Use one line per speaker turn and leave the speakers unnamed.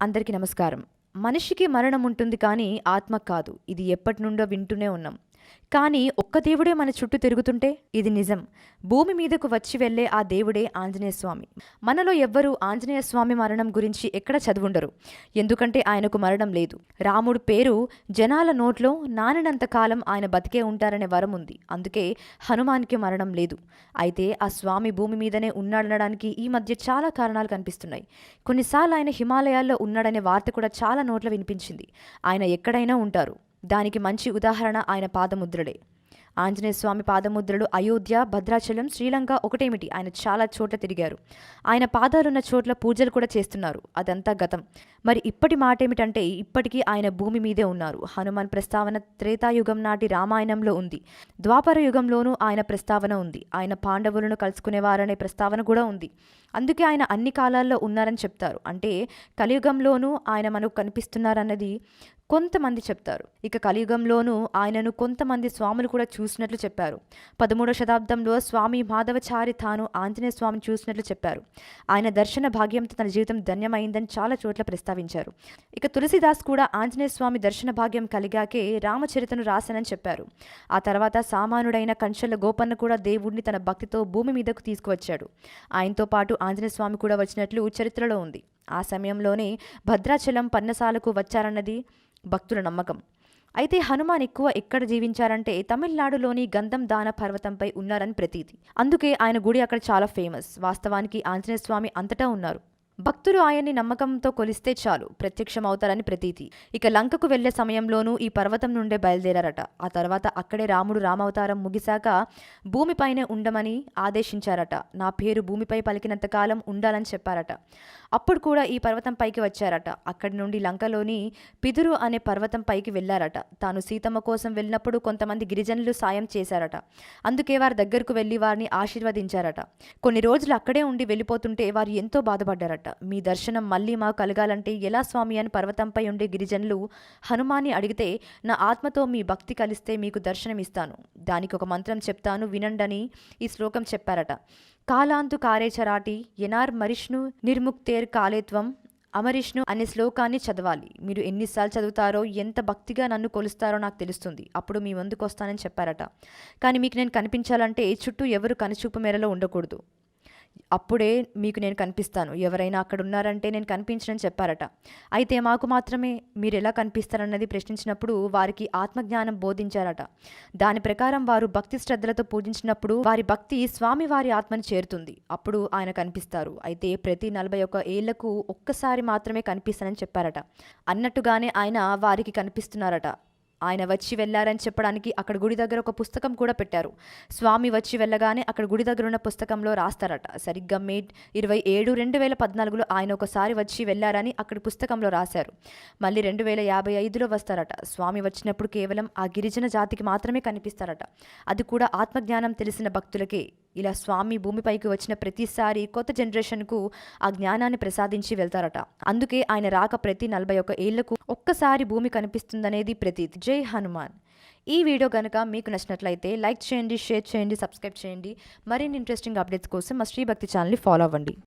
అందరికీ నమస్కారం. మనిషికి మరణం ఉంటుంది కానీ ఆత్మ కాదు. ఇది ఎప్పటినుండో వింటూనే ఉన్నాం. కానీ ఒక్క దేవుడే మన చుట్టూ తిరుగుతుంటే ఇది నిజం. భూమి మీదకు వచ్చి వెళ్ళే ఆ దేవుడే ఆంజనేయ స్వామి. మనలో ఎవ్వరూ ఆంజనేయ స్వామి మరణం గురించి ఎక్కడ చదువుండరు. ఎందుకంటే ఆయనకు మరణం లేదు. రాముడు పేరు జనాల నోట్లో నానినంత కాలం ఆయన బతికే ఉంటారనే వరం ఉంది. అందుకే హనుమాన్కి మరణం లేదు. అయితే ఆ స్వామి భూమి మీదనే ఉన్నాడనడానికి ఈ మధ్య చాలా కారణాలు కనిపిస్తున్నాయి. కొన్నిసార్లు ఆయన హిమాలయాల్లో ఉన్నాడనే వార్త కూడా చాలా నోట్ల వినిపించింది. ఆయన ఎక్కడైనా ఉంటారు. దానికి మంచి ఉదాహరణ ఆయన పాదముద్రలే. ఆంజనేయ స్వామి పాదముద్రలు అయోధ్య, భద్రాచలం, శ్రీలంక ఒకటేమిటి, ఆయన చాలా చోట్ల తిరిగారు. ఆయన పాదాలున్న చోట్ల పూజలు కూడా చేస్తున్నారు. అదంతా గతం. మరి ఇప్పటి మాట ఏమిటంటే ఇప్పటికీ ఆయన భూమి మీదే ఉన్నారు. హనుమాన్ ప్రస్తావన త్రేతాయుగం నాటి రామాయణంలో ఉంది. ద్వాపర యుగంలోనూ ఆయన ప్రస్తావన ఉంది. ఆయన పాండవులను కలుసుకునేవారనే ప్రస్తావన కూడా ఉంది. అందుకే ఆయన అన్ని కాలాల్లో ఉన్నారని చెప్తారు. అంటే కలియుగంలోనూ ఆయన మనకు కనిపిస్తున్నారన్నది కొంతమంది చెప్తారు. ఇక కలియుగంలోనూ ఆయనను కొంతమంది స్వాములు కూడా చూసినట్లు చెప్పారు. 13వ శతాబ్దంలో స్వామి మాధవచారి తాను ఆంజనేయ స్వామిని చూసినట్లు చెప్పారు. ఆయన దర్శన భాగ్యంతో తన జీవితం ధన్యమైందని చాలా చోట్ల ప్రస్తావించారు. ఇక తులసిదాస్ కూడా ఆంజనేయ స్వామి దర్శన భాగ్యం కలిగాకే రామచరితను రాశానని చెప్పారు. ఆ తర్వాత సామానుడైన కంచెల గోపన్న కూడా దేవుడిని తన భక్తితో భూమి మీదకు తీసుకువచ్చాడు. ఆయనతో పాటు ఆంజనేయ స్వామి కూడా వచ్చినట్లు చరిత్రలో ఉంది. ఆ సమయంలోనే భద్రాచలం పన్నసాలకు వచ్చారన్నది భక్తుల నమ్మకం. అయితే హనుమాన్ ఎక్కువ ఎక్కడ జీవించారంటే తమిళనాడులోని గంధం దాన పర్వతంపై ఉన్నారని ప్రతీతి. అందుకే ఆయన గుడి అక్కడ చాలా ఫేమస్. వాస్తవానికి ఆంజనేయ స్వామి అంతటా ఉన్నారు. భక్తులు ఆయన్ని నమ్మకంతో కొలిస్తే చాలు ప్రత్యక్షమవుతారని ప్రతీతి. ఇక లంకకు వెళ్లే సమయంలోనూ ఈ పర్వతం నుండే బయలుదేరారట. ఆ తర్వాత అక్కడే రాముడు రామవతారం ముగిశాక భూమిపైనే ఉండమని ఆదేశించారట. నా పేరు భూమిపై పలికినంత కాలం ఉండాలని చెప్పారట. అప్పుడు కూడా ఈ పర్వతం పైకి వచ్చారట. అక్కడి నుండి లంకలోని పిదురు అనే పర్వతం పైకి వెళ్లారట. తాను సీతమ్మ కోసం వెళ్ళినప్పుడు కొంతమంది గిరిజనులు సాయం చేశారట. అందుకే వారి దగ్గరకు వెళ్లి వారిని ఆశీర్వదించారట. కొన్ని రోజులు అక్కడే ఉండి వెళ్ళిపోతుంటే వారు ఎంతో బాధపడ్డారట. మీ దర్శనం మళ్ళీ మాకు కలగాలంటే ఎలా స్వామి అని పర్వతంపై ఉండే గిరిజనులు హనుమాన్ని అడిగితే, నా ఆత్మతో మీ భక్తి కలిస్తే మీకు దర్శనమిస్తాను, దానికి ఒక మంత్రం చెప్తాను వినండని ఈ శ్లోకం చెప్పారట. కాలాంతు కారేచరాటి ఎనార్ మరిష్ణు నిర్ముక్తేర్ కాలేత్వం అమరిష్ణు అనే శ్లోకాన్ని చదవాలి. మీరు ఎన్నిసార్లు చదువుతారో, ఎంత భక్తిగా నన్ను కొలుస్తారో నాకు తెలుస్తుంది. అప్పుడు మీ ముందుకు వస్తానని చెప్పారట. కానీ మీకు నేను కనిపించాలంటే చుట్టూ ఎవరు కనుచూపు మేరలో ఉండకూడదు. అప్పుడే మీకు నేను కనిపిస్తాను. ఎవరైనా అక్కడ ఉన్నారంటే నేను కనిపించనని చెప్పారట. అయితే మాకు మాత్రమే మీరు ఎలా కనిపిస్తారన్నది ప్రశ్నించినప్పుడు వారికి ఆత్మజ్ఞానం బోధించారట. దాని ప్రకారం వారు భక్తి శ్రద్ధలతో పూజించినప్పుడు వారి భక్తి స్వామి వారి ఆత్మని చేరుతుంది. అప్పుడు ఆయన కనిపిస్తారు. అయితే ప్రతి 41 ఏళ్లకు ఒక్కసారి మాత్రమే కనిపిస్తానని చెప్పారట. అన్నట్టుగానే ఆయన వారికి కనిపిస్తున్నారట. ఆయన వచ్చి వెళ్ళారని చెప్పడానికి అక్కడ గుడి దగ్గర ఒక పుస్తకం కూడా పెట్టారు. స్వామి వచ్చి వెళ్ళగానే అక్కడ గుడి దగ్గర ఉన్న పుస్తకంలో రాస్తారట. సరిగ్గా మే 27, 2014లో ఆయన ఒకసారి వచ్చి వెళ్ళారని అక్కడ పుస్తకంలో రాశారు. మళ్ళీ 2055లో వస్తారట. స్వామి వచ్చినప్పుడు కేవలం ఆ గిరిజన జాతికి మాత్రమే కనిపిస్తారట. అది కూడా ఆత్మజ్ఞానం తెలిసిన భక్తులకే. ఇలా స్వామి భూమిపైకి వచ్చిన ప్రతిసారి కొత్త జనరేషన్కు ఆ జ్ఞానాన్ని ప్రసాదించి వెళ్తారట. అందుకే ఆయన రాక ప్రతి 41 ఏళ్లకు ఒక్కసారి భూమి కనిపిస్తుందనేది ప్రతీతి. జై హనుమాన్. ఈ వీడియో కనుక మీకు నచ్చినట్లయితే లైక్ చేయండి, షేర్ చేయండి, సబ్స్క్రైబ్ చేయండి. మరిన్ని ఇంట్రెస్టింగ్ అప్డేట్స్ కోసం మా శ్రీ భక్తి ఛానల్ని ఫాలో అవ్వండి.